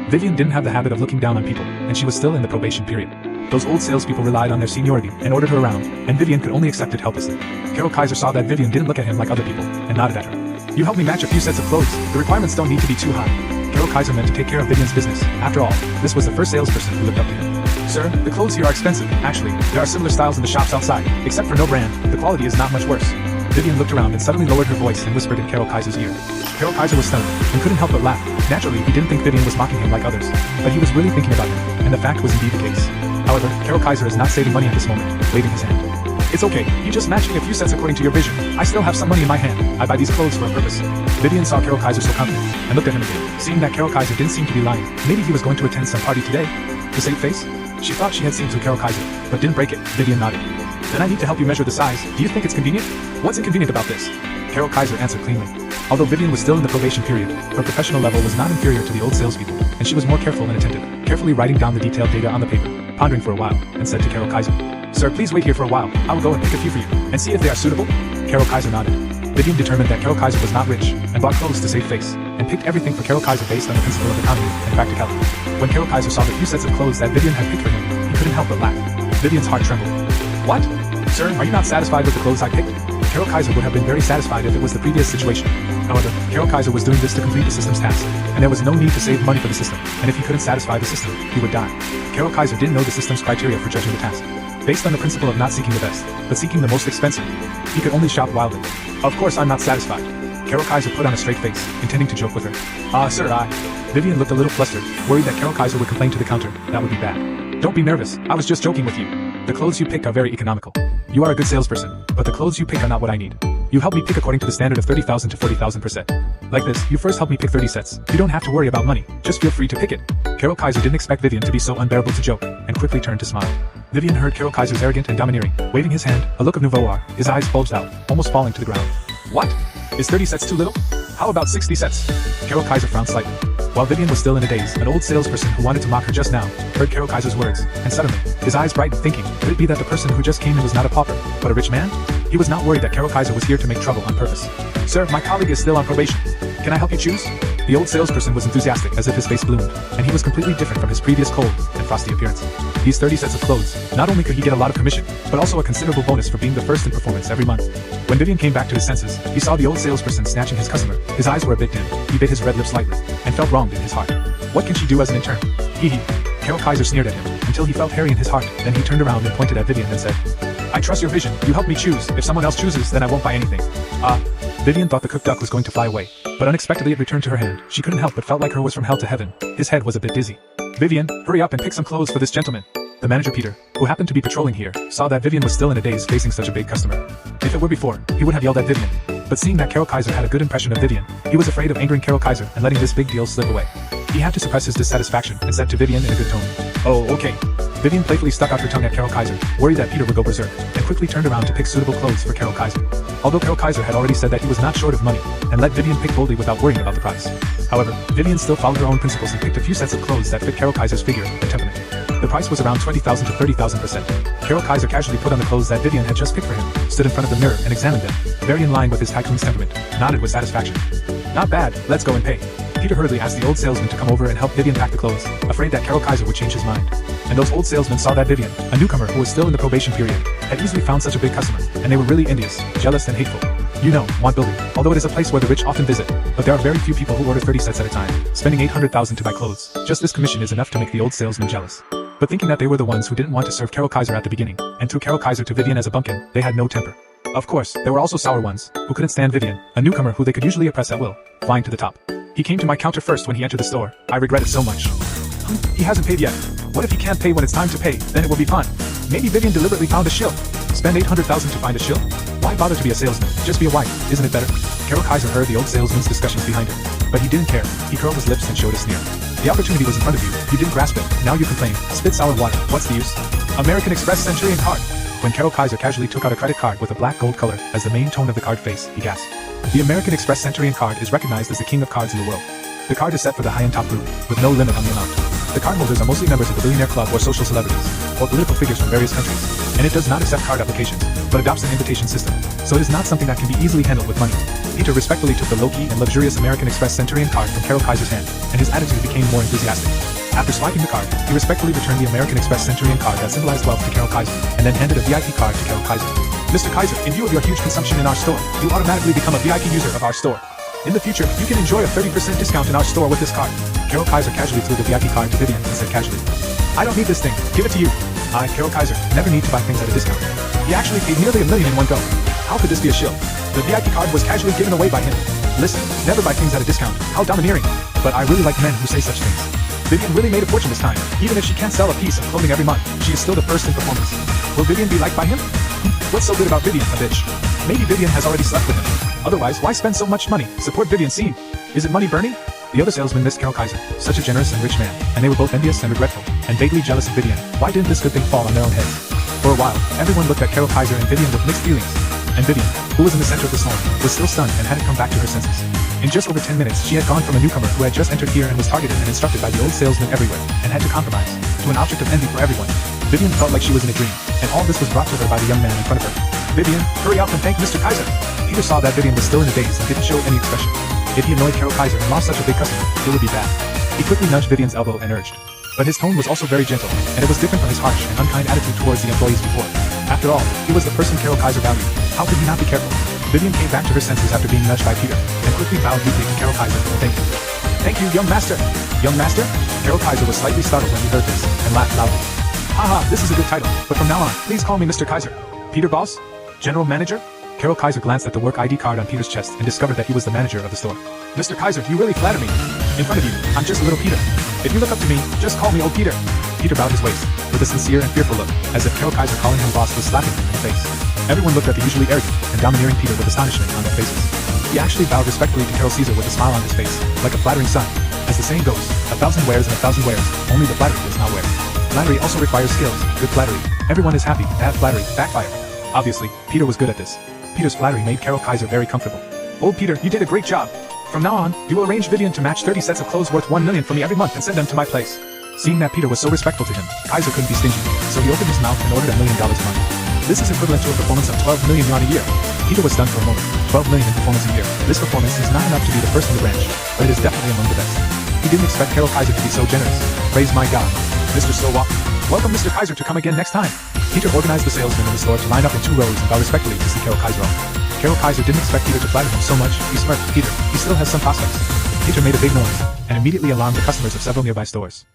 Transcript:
Vivian didn't have the habit of looking down on people, and she was still in the probation period. Those old salespeople relied on their seniority and ordered her around, and Vivian could only accept it helplessly. Carol Kaiser saw that Vivian didn't look at him like other people, and nodded at her. You help me match a few sets of clothes. The requirements don't need to be too high. Carol Kaiser meant to take care of Vivian's business. After all, this was the first salesperson who looked up to him. Sir, the clothes here are expensive. Actually, there are similar styles in the shops outside, except for no brand. The quality is not much worse. Vivian looked around and suddenly lowered her voice and whispered in Carol Kaiser's ear. Carol Kaiser was stunned, and couldn't help but laugh. Naturally, he didn't think Vivian was mocking him like others, but he was really thinking about him, and the fact was indeed the case. However, Carol Kaiser is not saving money at this moment, waving his hand. It's okay, you just matched me a few sets according to your vision. I still have some money in my hand. I buy these clothes for a purpose. Vivian saw Carol Kaiser so confident, and looked at him again. Seeing that Carol Kaiser didn't seem to be lying, maybe he was going to attend some party today. To save face? She thought she had seen through Carol Kaiser, but didn't break it. Vivian nodded. Then I need to help you measure the size. Do you think it's convenient? What's inconvenient about this? Carol Kaiser answered cleanly. Although Vivian was still in the probation period, her professional level was not inferior to the old salespeople, and she was more careful and attentive, carefully writing down the detailed data on the paper, pondering for a while, and said to Carol Kaiser, Sir, please wait here for a while. I will go and pick a few for you, and see if they are suitable. Carol Kaiser nodded. Vivian determined that Carol Kaiser was not rich, and bought clothes to save face, and picked everything for Carol Kaiser based on the principle of economy and practicality. When Carol Kaiser saw the few sets of clothes that Vivian had picked for him, he couldn't help but laugh. Vivian's heart trembled. What? Sir, are you not satisfied with the clothes I picked? Carol Kaiser would have been very satisfied if it was the previous situation. However, Carol Kaiser was doing this to complete the system's task, and there was no need to save money for the system, and if he couldn't satisfy the system, he would die. Carol Kaiser didn't know the system's criteria for judging the task. Based on the principle of not seeking the best, but seeking the most expensive, he could only shout wildly. Of course I'm not satisfied. Carol Kaiser put on a straight face, intending to joke with her. Sir, Vivian looked a little flustered, worried that Carol Kaiser would complain to the counter. That would be bad. Don't be nervous, I was just joking with you. The clothes you picked are very economical. You are a good salesperson, but the clothes you pick are not what I need. You help me pick according to the standard of 30,000 to 40,000%. Like this, you first help me pick 30 sets. You don't have to worry about money, just feel free to pick it. Carol Kaiser didn't expect Vivian to be so unbearable to joke, and quickly turned to smile. Vivian heard Carol Kaiser's arrogant and domineering, waving his hand, a look of nouveau art, his eyes bulged out, almost falling to the ground. What? Is 30 sets too little? How about 60 sets? Carol Kaiser frowned slightly. While Vivian was still in a daze, an old salesperson who wanted to mock her just now heard Carol Kaiser's words, and suddenly, his eyes brightened, thinking, could it be that the person who just came in was not a pauper, but a rich man? He was not worried that Carol Kaiser was here to make trouble on purpose. Sir, my colleague is still on probation. Can I help you choose? The old salesperson was enthusiastic, as if his face bloomed, and he was completely different from his previous cold and frosty appearance. These 30 sets of clothes, not only could he get a lot of commission, but also a considerable bonus for being the first in performance every month. When Vivian came back to his senses, he saw the old salesperson snatching his customer. His eyes were a bit dim, he bit his red lips slightly, and felt wronged in his heart. What can she do as an intern? Hee hee. Carol Kaiser sneered at him, until he felt hairy in his heart, then he turned around and pointed at Vivian and said, I trust your vision, you help me choose, if someone else chooses then I won't buy anything. Vivian thought the cooked duck was going to fly away, but unexpectedly it returned to her hand. She couldn't help but felt like her was from hell to heaven. His head was a bit dizzy. Vivian, hurry up and pick some clothes for this gentleman. The manager Peter, who happened to be patrolling here, saw that Vivian was still in a daze facing such a big customer. If it were before, he would have yelled at Vivian, but seeing that Carol Kaiser had a good impression of Vivian, he was afraid of angering Carol Kaiser and letting this big deal slip away. He had to suppress his dissatisfaction and said to Vivian in a good tone, Oh, okay. Vivian playfully stuck out her tongue at Carol Kaiser, worried that Peter would go berserk, and quickly turned around to pick suitable clothes for Carol Kaiser. Although Carol Kaiser had already said that he was not short of money, and let Vivian pick boldly without worrying about the price. However, Vivian still followed her own principles and picked a few sets of clothes that fit Carol Kaiser's figure and temperament. The price was around 20,000 to 30,000%. Carol Kaiser casually put on the clothes that Vivian had just picked for him, stood in front of the mirror and examined them, very in line with his tycoon's temperament, nodded with satisfaction. Not bad, let's go and pay. Peter hurriedly asked the old salesman to come over and help Vivian pack the clothes, afraid that Carol Kaiser would change his mind. And those old salesmen saw that Vivian, a newcomer who was still in the probation period, had easily found such a big customer, and they were really envious, jealous and hateful. You know, want building, although it is a place where the rich often visit, but there are very few people who order 30 sets at a time, spending 800,000 to buy clothes. Just this commission is enough to make the old salesman jealous. But thinking that they were the ones who didn't want to serve Carol Kaiser at the beginning, and threw Carol Kaiser to Vivian as a bumpkin, they had no temper. Of course, there were also sour ones, who couldn't stand Vivian, a newcomer who they could usually oppress at will, flying to the top. He came to my counter first when he entered the store. I regret it so much. He hasn't paid yet. What if he can't pay when it's time to pay? Then it will be fun. Maybe Vivian deliberately found a shill. Spend 800,000 to find a shill? Why bother to be a salesman? Just be a wife, isn't it better? Carol Kaiser heard the old salesman's discussions behind him, but he didn't care. He curled his lips and showed a sneer. The opportunity was in front of you. You didn't grasp it. Now you complain. Spit sour water. What's the use? American Express Centurion card. When Carol Kaiser casually took out a credit card with a black gold color as the main tone of the card face, he gasped. The American Express Centurion card is recognized as the king of cards in the world. The card is set for the high-end top group, with no limit on the amount. The cardholders are mostly members of the billionaire club or social celebrities, or political figures from various countries, and it does not accept card applications, but adopts an invitation system, so it is not something that can be easily handled with money. Peter respectfully took the low-key and luxurious American Express Centurion card from Carol Kaiser's hand, and his attitude became more enthusiastic. After swiping the card, he respectfully returned the American Express Centurion card that symbolized wealth to Carol Kaiser, and then handed a VIP card to Carol Kaiser. Mr. Kaiser, in view of your huge consumption in our store, you automatically become a VIP user of our store. In the future, you can enjoy a 30% discount in our store with this card. Carol Kaiser casually threw the VIP card to Vivian and said casually, I don't need this thing, give it to you. I, Carol Kaiser, never need to buy things at a discount. He actually paid nearly $1 million in one go. How could this be a shill? The VIP card was casually given away by him. Listen, never buy things at a discount, how domineering. But I really like men who say such things. Vivian really made a fortune this time. Even if she can't sell a piece of clothing every month, she is still the first in performance. Will Vivian be liked by him? What's so good about Vivian, a bitch? Maybe Vivian has already slept with him. Otherwise, why spend so much money? Support Vivian's scene. Is it money, Bernie? The other salesman missed Carol Kaiser, such a generous and rich man, and they were both envious and regretful, and vaguely jealous of Vivian. Why didn't this good thing fall on their own heads? For a while, everyone looked at Carol Kaiser and Vivian with mixed feelings. And Vivian, who was in the center of the storm, was still stunned and hadn't come back to her senses. In just over 10 minutes, she had gone from a newcomer who had just entered here and was targeted and instructed by the old salesman everywhere, and had to compromise, to an object of envy for everyone. Vivian felt like she was in a dream, and all this was brought to her by the young man in front of her. Vivian, hurry up and thank Mr. Kaiser. Peter saw that Vivian was still in a daze and didn't show any expression. If he annoyed Carol Kaiser and lost such a big customer, it would be bad. He quickly nudged Vivian's elbow and urged. But his tone was also very gentle, and it was different from his harsh and unkind attitude towards the employees before. After all, he was the person Carol Kaiser valued. How could he not be careful? Vivian came back to her senses after being nudged by Peter, and quickly bowed deeply to Carol Kaiser for thank you. Thank you, young master. Young master? Carol Kaiser was slightly startled when he heard this, and laughed loudly. Haha, this is a good title, but from now on, please call me Mr. Kaiser. Peter Boss? General Manager? Carol Kaiser glanced at the work ID card on Peter's chest and discovered that he was the manager of the store. Mr. Kaiser, you really flatter me. In front of you, I'm just a little Peter. If you look up to me, just call me old Peter. Peter bowed his waist, with a sincere and fearful look, as if Carol Kaiser calling him boss was slapping him in the face. Everyone looked at the usually arrogant and domineering Peter with astonishment on their faces. He actually bowed respectfully to Carol Caesar with a smile on his face, like a flattering son. As the saying goes, 1,000 wares and 1,000 wears, only the flattery does not wear. Flattery also requires skills, good flattery. Everyone is happy, bad flattery, backfire. Obviously, Peter was good at this. Peter's flattery made Carol Kaiser very comfortable. Old Peter, you did a great job. From now on, you will arrange Vivian to match 30 sets of clothes worth $1 million for me every month and send them to my place. Seeing that Peter was so respectful to him, Kaiser couldn't be stingy, so he opened his mouth and ordered $1 million a month. This is equivalent to a performance of 12 million yuan a year. Peter was stunned for a moment. 12 million in performance a year. This performance is not enough to be the first in the branch, but it is definitely among the best. He didn't expect Carol Kaiser to be so generous. Praise my God. Mr. Stowalk. Welcome Mr. Kaiser to come again next time. Peter organized the salesmen in the store to line up in 2 rows and bow respectfully to see Carol Kaiser off. Carol Kaiser didn't expect Peter to flatter him so much. He smirked. Peter, he still has some prospects. Peter made a big noise, and immediately alarmed the customers of several nearby stores.